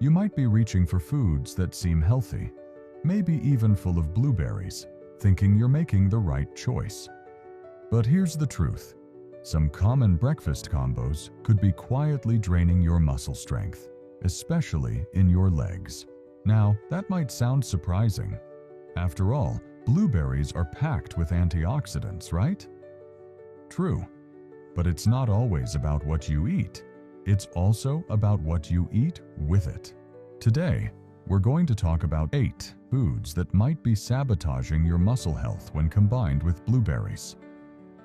You might be reaching for foods that seem healthy, maybe even full of blueberries, thinking you're making the right choice. But here's the truth. Some common breakfast combos could be quietly draining your muscle strength, especially in your legs. Now, that might sound surprising. After all, blueberries are packed with antioxidants, right? True, but it's not always about what you eat. It's also about what you eat with it. Today, we're going to talk about 8 foods that might be sabotaging your muscle health when combined with blueberries.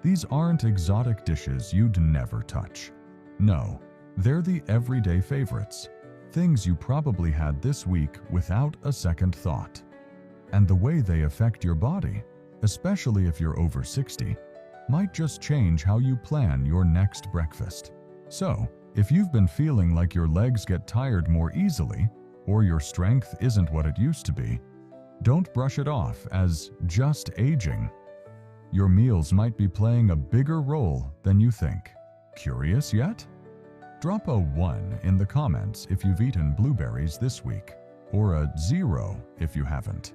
These aren't exotic dishes you'd never touch. No, they're the everyday favorites, things you probably had this week without a second thought. And the way they affect your body, especially if you're over 60, might just change how you plan your next breakfast. So, if you've been feeling like your legs get tired more easily, or your strength isn't what it used to be, don't brush it off as just aging. Your meals might be playing a bigger role than you think. Curious yet? Drop a 1 in the comments if you've eaten blueberries this week, or a 0 if you haven't.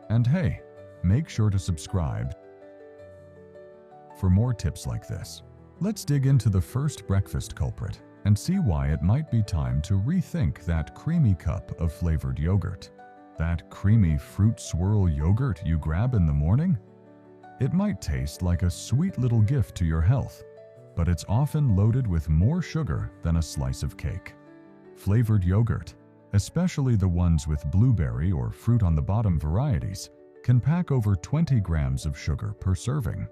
And hey, make sure to subscribe for more tips like this. Let's dig into the first breakfast culprit and see why it might be time to rethink that creamy cup of flavored yogurt. That creamy fruit swirl yogurt you grab in the morning? It might taste like a sweet little gift to your health, but it's often loaded with more sugar than a slice of cake. Flavored yogurt, especially the ones with blueberry or fruit on the bottom varieties, can pack over 20 grams of sugar per serving.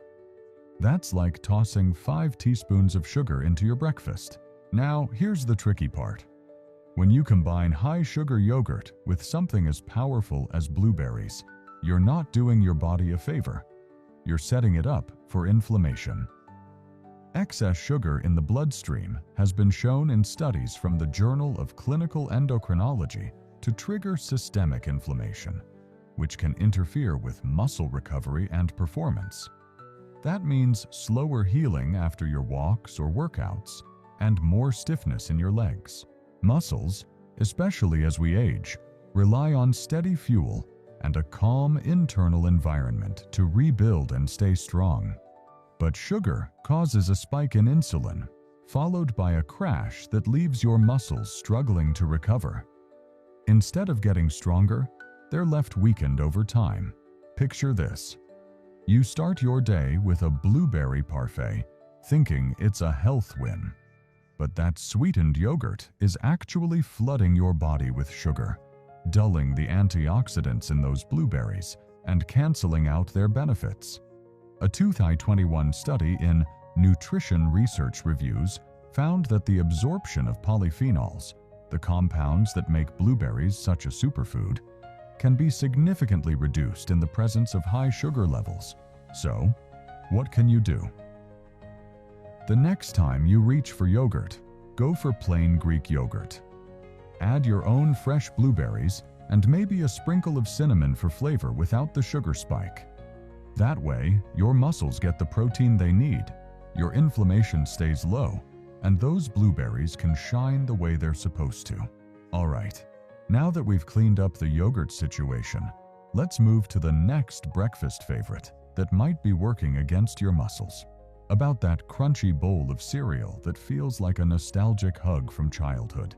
That's like tossing 5 teaspoons of sugar into your breakfast. Now, here's the tricky part. When you combine high-sugar yogurt with something as powerful as blueberries, you're not doing your body a favor. You're setting it up for inflammation. Excess sugar in the bloodstream has been shown in studies from the Journal of Clinical Endocrinology to trigger systemic inflammation, which can interfere with muscle recovery and performance. That means slower healing after your walks or workouts, and more stiffness in your legs. Muscles, especially as we age, rely on steady fuel and a calm internal environment to rebuild and stay strong. But sugar causes a spike in insulin, followed by a crash that leaves your muscles struggling to recover. Instead of getting stronger, they're left weakened over time. Picture this. You start your day with a blueberry parfait, thinking it's a health win. But that sweetened yogurt is actually flooding your body with sugar, dulling the antioxidants in those blueberries and canceling out their benefits. A 2021 study in Nutrition Research Reviews found that the absorption of polyphenols, the compounds that make blueberries such a superfood, can be significantly reduced in the presence of high sugar levels. So, what can you do? The next time you reach for yogurt, go for plain Greek yogurt. Add your own fresh blueberries and maybe a sprinkle of cinnamon for flavor without the sugar spike. That way, your muscles get the protein they need, your inflammation stays low, and those blueberries can shine the way they're supposed to. All right, now that we've cleaned up the yogurt situation, let's move to the next breakfast favorite that might be working against your muscles. About that crunchy bowl of cereal that feels like a nostalgic hug from childhood.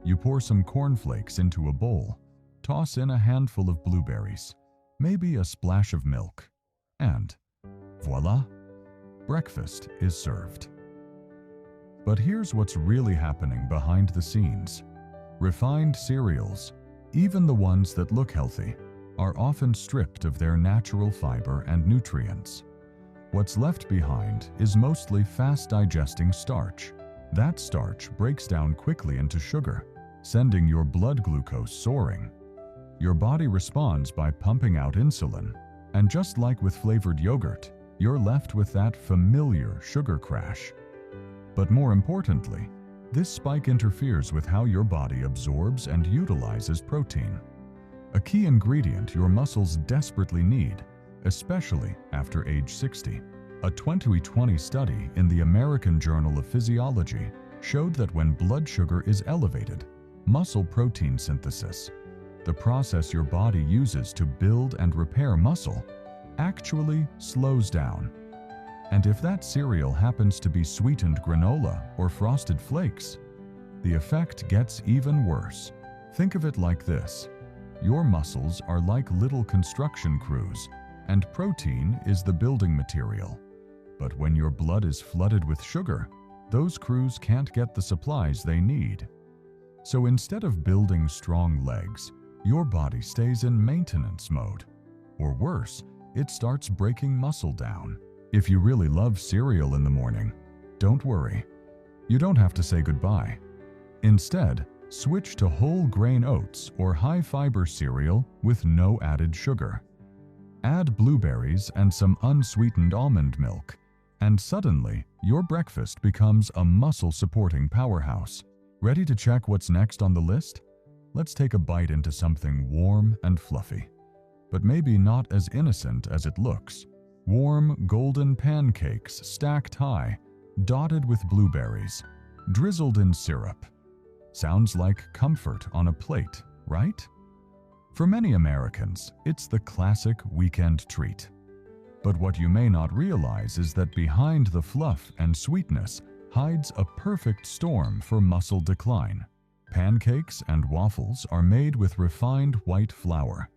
You pour some cornflakes into a bowl, toss in a handful of blueberries, maybe a splash of milk, and voila, breakfast is served. But here's what's really happening behind the scenes. Refined cereals, even the ones that look healthy, are often stripped of their natural fiber and nutrients. What's left behind is mostly fast-digesting starch. That starch breaks down quickly into sugar, sending your blood glucose soaring. Your body responds by pumping out insulin, and just like with flavored yogurt, you're left with that familiar sugar crash. But more importantly, this spike interferes with how your body absorbs and utilizes protein, a key ingredient your muscles desperately need, especially after age 60. A 2020 study in the American Journal of Physiology showed that when blood sugar is elevated, muscle protein synthesis, the process your body uses to build and repair muscle, actually slows down. And if that cereal happens to be sweetened granola or frosted flakes, the effect gets even worse. Think of it like this. Your muscles are like little construction crews, and protein is the building material. But when your blood is flooded with sugar, those crews can't get the supplies they need. So instead of building strong legs, your body stays in maintenance mode. Or worse, it starts breaking muscle down. If you really love cereal in the morning, don't worry. You don't have to say goodbye. Instead, switch to whole grain oats or high-fiber cereal with no added sugar. Add blueberries and some unsweetened almond milk, and suddenly your breakfast becomes a muscle-supporting powerhouse. Ready to check what's next on the list? Let's take a bite into something warm and fluffy, but maybe not as innocent as it looks. Warm, golden pancakes stacked high, dotted with blueberries, drizzled in syrup. Sounds like comfort on a plate, right? For many Americans, it's the classic weekend treat. But what you may not realize is that behind the fluff and sweetness hides a perfect storm for muscle decline. Pancakes and waffles are made with refined white flour,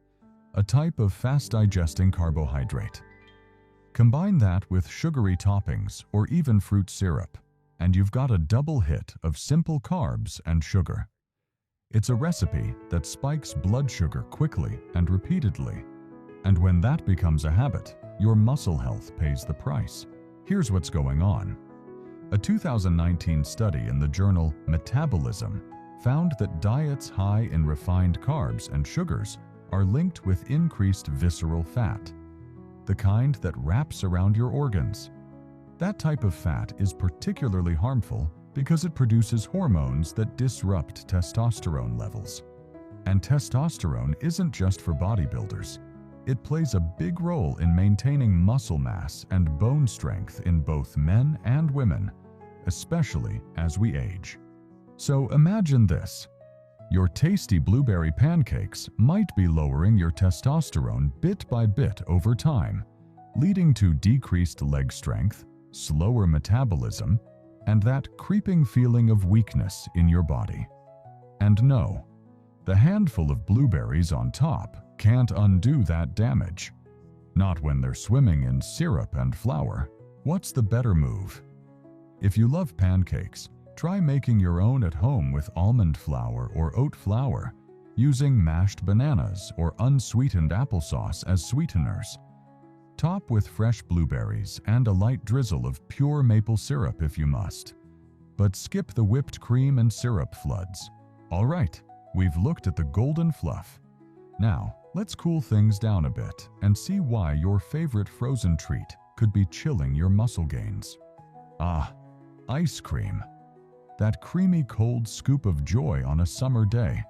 a type of fast-digesting carbohydrate. Combine that with sugary toppings or even fruit syrup, and you've got a double hit of simple carbs and sugar. It's a recipe that spikes blood sugar quickly and repeatedly, and when that becomes a habit, your muscle health pays the price. Here's what's going on. A 2019 study in the journal Metabolism found that diets high in refined carbs and sugars are linked with increased visceral fat, the kind that wraps around your organs. That type of fat is particularly harmful because it produces hormones that disrupt testosterone levels. And testosterone isn't just for bodybuilders. It plays a big role in maintaining muscle mass and bone strength in both men and women, especially as we age. So imagine this. Your tasty blueberry pancakes might be lowering your testosterone bit by bit over time, leading to decreased leg strength, slower metabolism, and that creeping feeling of weakness in your body. And no, the handful of blueberries on top can't undo that damage. Not when they're swimming in syrup and flour. What's the better move? If you love pancakes, try making your own at home with almond flour or oat flour, using mashed bananas or unsweetened applesauce as sweeteners. Top with fresh blueberries and a light drizzle of pure maple syrup if you must. But skip the whipped cream and syrup floods. All right, we've looked at the golden fluff. Now, let's cool things down a bit and see why your favorite frozen treat could be chilling your muscle gains. Ah, ice cream. That creamy cold scoop of joy on a summer day,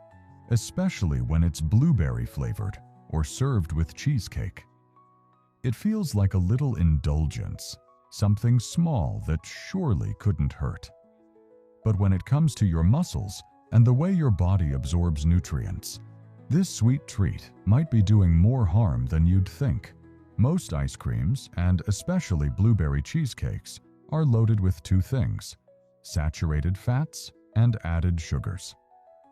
especially when it's blueberry flavored or served with cheesecake. It feels like a little indulgence, something small that surely couldn't hurt. But when it comes to your muscles and the way your body absorbs nutrients, this sweet treat might be doing more harm than you'd think. Most ice creams, and especially blueberry cheesecakes, are loaded with two things: saturated fats and added sugars.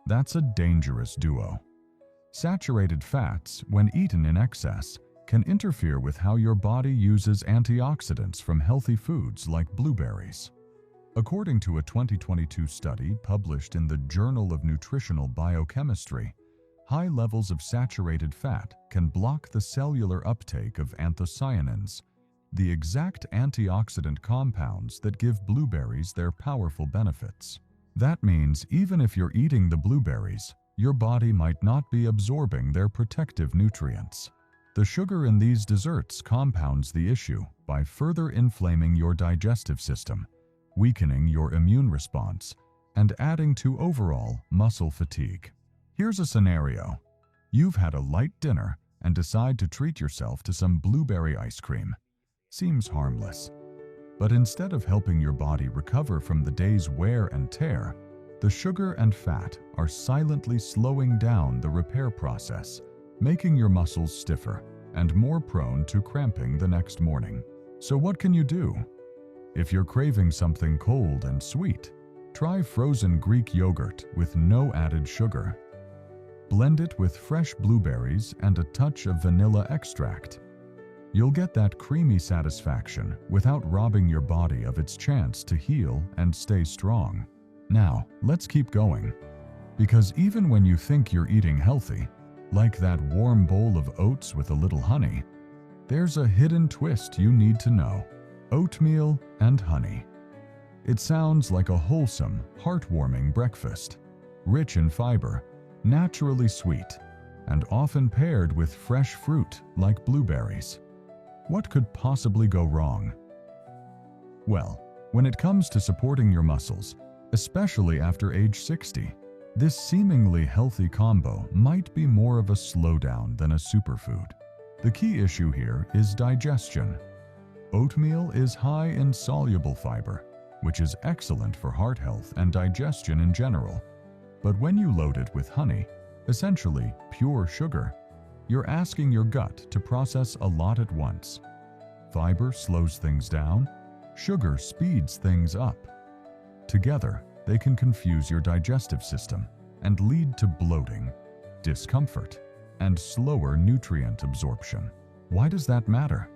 That's a dangerous duo. Saturated fats, when eaten in excess, can interfere with how your body uses antioxidants from healthy foods like blueberries. According to a 2022 study published in the Journal of Nutritional Biochemistry, high levels of saturated fat can block the cellular uptake of anthocyanins, the exact antioxidant compounds that give blueberries their powerful benefits. That means even if you're eating the blueberries, your body might not be absorbing their protective nutrients. The sugar in these desserts compounds the issue by further inflaming your digestive system, weakening your immune response, and adding to overall muscle fatigue. Here's a scenario. You've had a light dinner and decide to treat yourself to some blueberry ice cream. Seems harmless. But instead of helping your body recover from the day's wear and tear, The sugar and fat are silently slowing down the repair process, making your muscles stiffer and more prone to cramping the next morning. So what can you do? If you're craving something cold and sweet, try frozen Greek yogurt with no added sugar. Blend it with fresh blueberries and a touch of vanilla extract. You'll get that creamy satisfaction without robbing your body of its chance to heal and stay strong. Now, let's keep going. Because even when you think you're eating healthy, like that warm bowl of oats with a little honey, there's a hidden twist you need to know: oatmeal and honey. It sounds like a wholesome, heartwarming breakfast, rich in fiber, naturally sweet, and often paired with fresh fruit like blueberries. What could possibly go wrong? Well, when it comes to supporting your muscles, especially after age 60, this seemingly healthy combo might be more of a slowdown than a superfood. The key issue here is digestion. Oatmeal is high in soluble fiber, which is excellent for heart health and digestion in general. But when you load it with honey, essentially pure sugar, you're asking your gut to process a lot at once. Fiber slows things down, sugar speeds things up. Together, they can confuse your digestive system and lead to bloating, discomfort, and slower nutrient absorption. Why does that matter?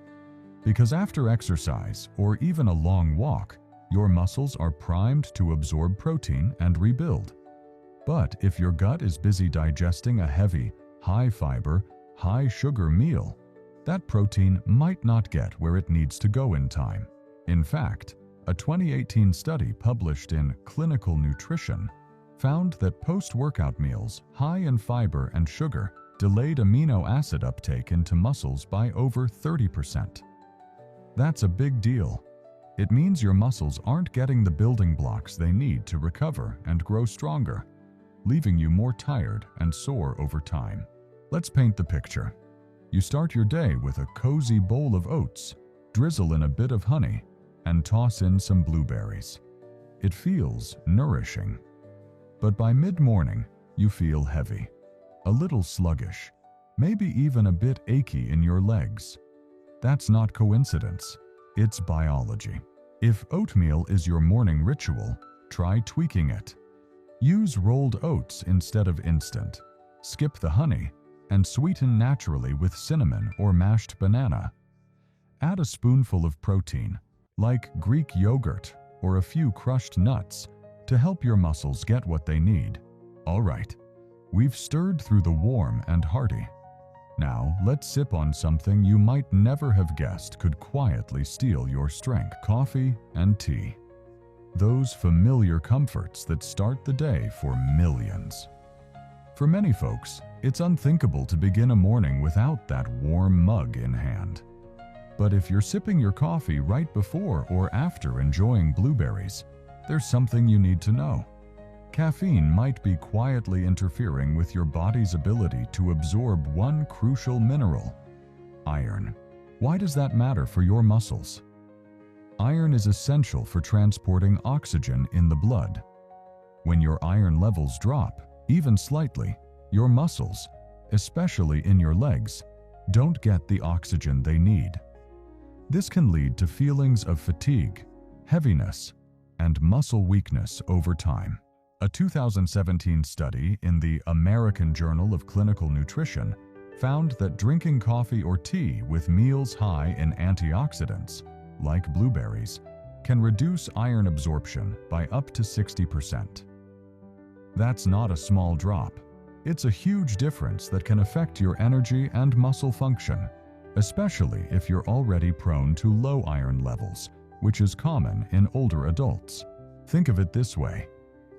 Because after exercise or even a long walk, your muscles are primed to absorb protein and rebuild. But if your gut is busy digesting a heavy, high-fiber, high-sugar meal, that protein might not get where it needs to go in time. In fact, a 2018 study published in Clinical Nutrition found that post-workout meals high in fiber and sugar delayed amino acid uptake into muscles by over 30%. That's a big deal. It means your muscles aren't getting the building blocks they need to recover and grow stronger, leaving you more tired and sore over time. Let's paint the picture. You start your day with a cozy bowl of oats, drizzle in a bit of honey, and toss in some blueberries. It feels nourishing. But by mid-morning, you feel heavy, a little sluggish, maybe even a bit achy in your legs. That's not coincidence, it's biology. If oatmeal is your morning ritual, try tweaking it. Use rolled oats instead of instant. Skip the honey and sweeten naturally with cinnamon or mashed banana. Add a spoonful of protein, like Greek yogurt or a few crushed nuts, to help your muscles get what they need. All right, we've stirred through the warm and hearty. Now, let's sip on something you might never have guessed could quietly steal your strength: coffee and tea. Those familiar comforts that start the day for millions. For many folks, it's unthinkable to begin a morning without that warm mug in hand. But if you're sipping your coffee right before or after enjoying blueberries, there's something you need to know. Caffeine might be quietly interfering with your body's ability to absorb one crucial mineral: iron. Why does that matter for your muscles? Iron is essential for transporting oxygen in the blood. When your iron levels drop, even slightly, your muscles, especially in your legs, don't get the oxygen they need. This can lead to feelings of fatigue, heaviness, and muscle weakness over time. A 2017 study in the American Journal of Clinical Nutrition found that drinking coffee or tea with meals high in antioxidants, like blueberries, can reduce iron absorption by up to 60%. That's not a small drop. It's a huge difference that can affect your energy and muscle function, especially if you're already prone to low iron levels, which is common in older adults. Think of it this way: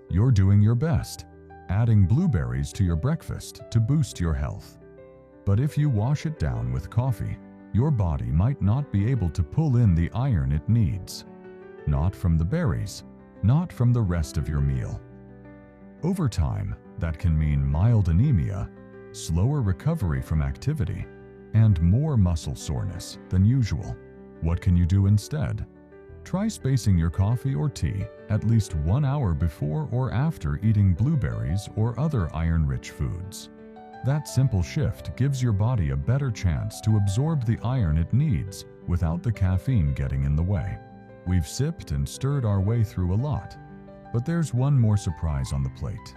you're doing your best, adding blueberries to your breakfast to boost your health. But if you wash it down with coffee, your body might not be able to pull in the iron it needs. Not from the berries, not from the rest of your meal. Over time, that can mean mild anemia, slower recovery from activity, and more muscle soreness than usual. What can you do instead? Try spacing your coffee or tea at least 1 hour before or after eating blueberries or other iron-rich foods. That simple shift gives your body a better chance to absorb the iron it needs without the caffeine getting in the way. We've sipped and stirred our way through a lot, but there's one more surprise on the plate.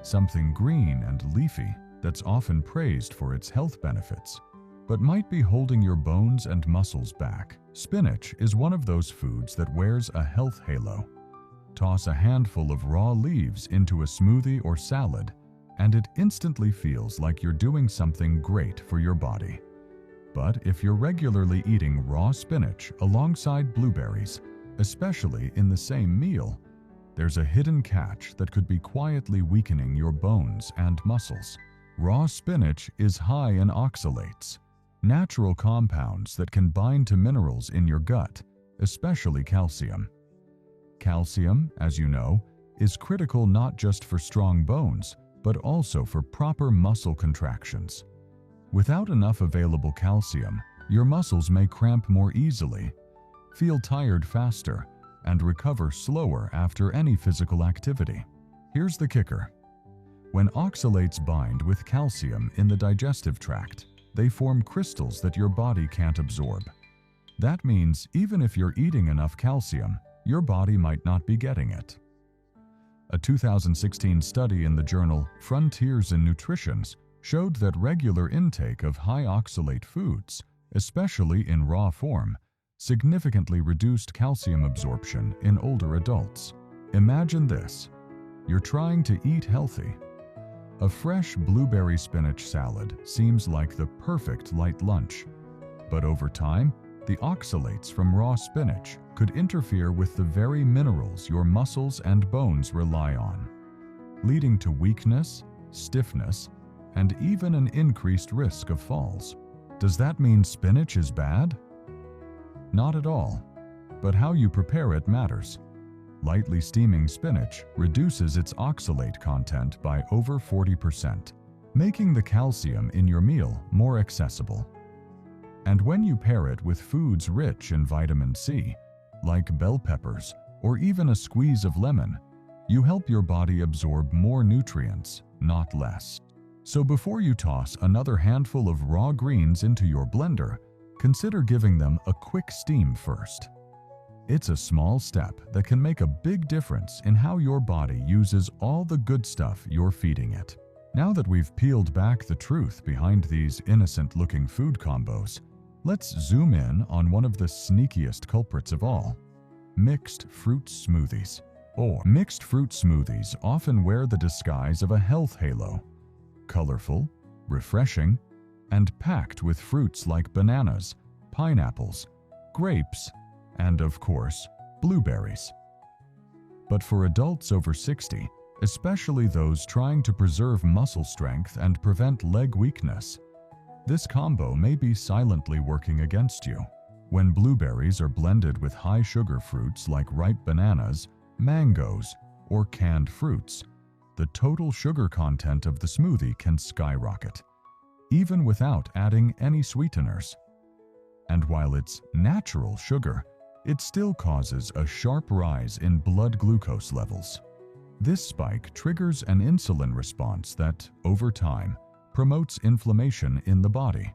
Something green and leafy that's often praised for its health benefits, but might be holding your bones and muscles back. Spinach is one of those foods that wears a health halo. Toss a handful of raw leaves into a smoothie or salad, and it instantly feels like you're doing something great for your body. But if you're regularly eating raw spinach alongside blueberries, especially in the same meal, there's a hidden catch that could be quietly weakening your bones and muscles. Raw spinach is high in oxalates, natural compounds that can bind to minerals in your gut, especially calcium. Calcium, as you know, is critical not just for strong bones, but also for proper muscle contractions. Without enough available calcium, your muscles may cramp more easily, feel tired faster, and recover slower after any physical activity. Here's the kicker. When oxalates bind with calcium in the digestive tract, they form crystals that your body can't absorb. That means even if you're eating enough calcium, your body might not be getting it. A 2016 study in the journal Frontiers in Nutrition showed that regular intake of high oxalate foods, especially in raw form, significantly reduced calcium absorption in older adults. Imagine this. You're trying to eat healthy. A fresh blueberry spinach salad seems like the perfect light lunch. But over time, the oxalates from raw spinach could interfere with the very minerals your muscles and bones rely on, leading to weakness, stiffness, and even an increased risk of falls. Does that mean spinach is bad? Not at all, but how you prepare it matters. Lightly steaming spinach reduces its oxalate content by over 40%, making the calcium in your meal more accessible. And when you pair it with foods rich in vitamin C, like bell peppers or even a squeeze of lemon, you help your body absorb more nutrients, not less. So before you toss another handful of raw greens into your blender, consider giving them a quick steam first. It's a small step that can make a big difference in how your body uses all the good stuff you're feeding it. Now that we've peeled back the truth behind these innocent-looking food combos, let's zoom in on one of the sneakiest culprits of all: mixed fruit smoothies. Mixed fruit smoothies often wear the disguise of a health halo. Colorful, refreshing, and packed with fruits like bananas, pineapples, grapes, and of course, blueberries. But for adults over 60, especially those trying to preserve muscle strength and prevent leg weakness, this combo may be silently working against you. When blueberries are blended with high-sugar fruits like ripe bananas, mangoes, or canned fruits, the total sugar content of the smoothie can skyrocket, even without adding any sweeteners. And while it's natural sugar, it still causes a sharp rise in blood glucose levels. This spike triggers an insulin response that, over time, promotes inflammation in the body,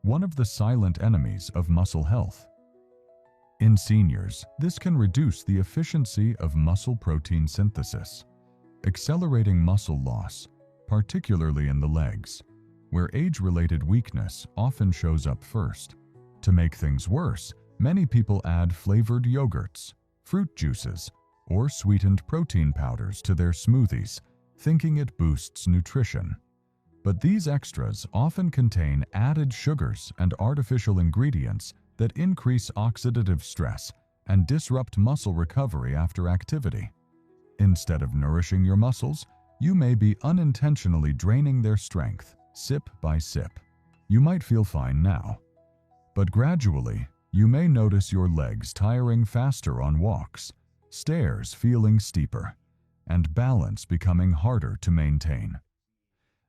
one of the silent enemies of muscle health. In seniors, this can reduce the efficiency of muscle protein synthesis, accelerating muscle loss, particularly in the legs, where age-related weakness often shows up first. To make things worse, many people add flavored yogurts, fruit juices, or sweetened protein powders to their smoothies, thinking it boosts nutrition. But these extras often contain added sugars and artificial ingredients that increase oxidative stress and disrupt muscle recovery after activity. Instead of nourishing your muscles, you may be unintentionally draining their strength, sip by sip. You might feel fine now, but gradually, you may notice your legs tiring faster on walks, stairs feeling steeper, and balance becoming harder to maintain.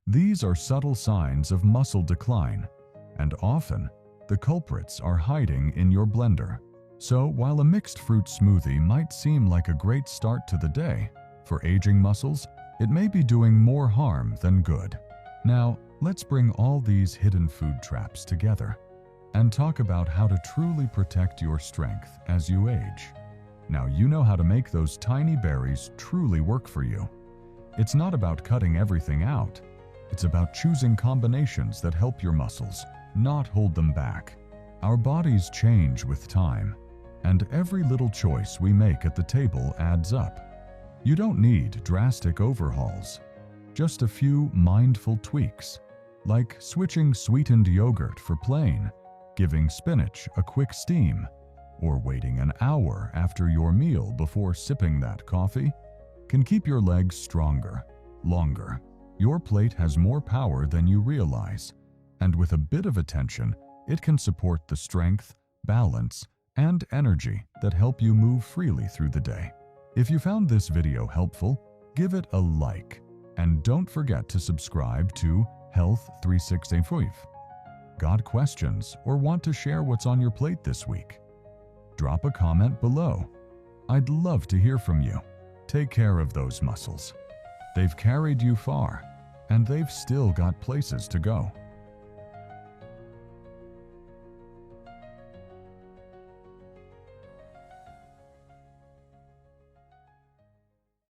These are subtle signs of muscle decline, and often, the culprits are hiding in your blender. So while a mixed fruit smoothie might seem like a great start to the day, for aging muscles, it may be doing more harm than good. Now, let's bring all these hidden food traps together and talk about how to truly protect your strength as you age. Now you know how to make those tiny berries truly work for you. It's not about cutting everything out. It's about choosing combinations that help your muscles, not hold them back. Our bodies change with time, and every little choice we make at the table adds up. You don't need drastic overhauls, just a few mindful tweaks, like switching sweetened yogurt for plain, giving spinach a quick steam, or waiting an hour after your meal before sipping that coffee, can keep your legs stronger, longer. Your plate has more power than you realize, and with a bit of attention, it can support the strength, balance, and energy that help you move freely through the day. If you found this video helpful, give it a like, and don't forget to subscribe to Health 365. Got questions or want to share what's on your plate this week? Drop a comment below. I'd love to hear from you. Take care of those muscles. They've carried you far, and they've still got places to go.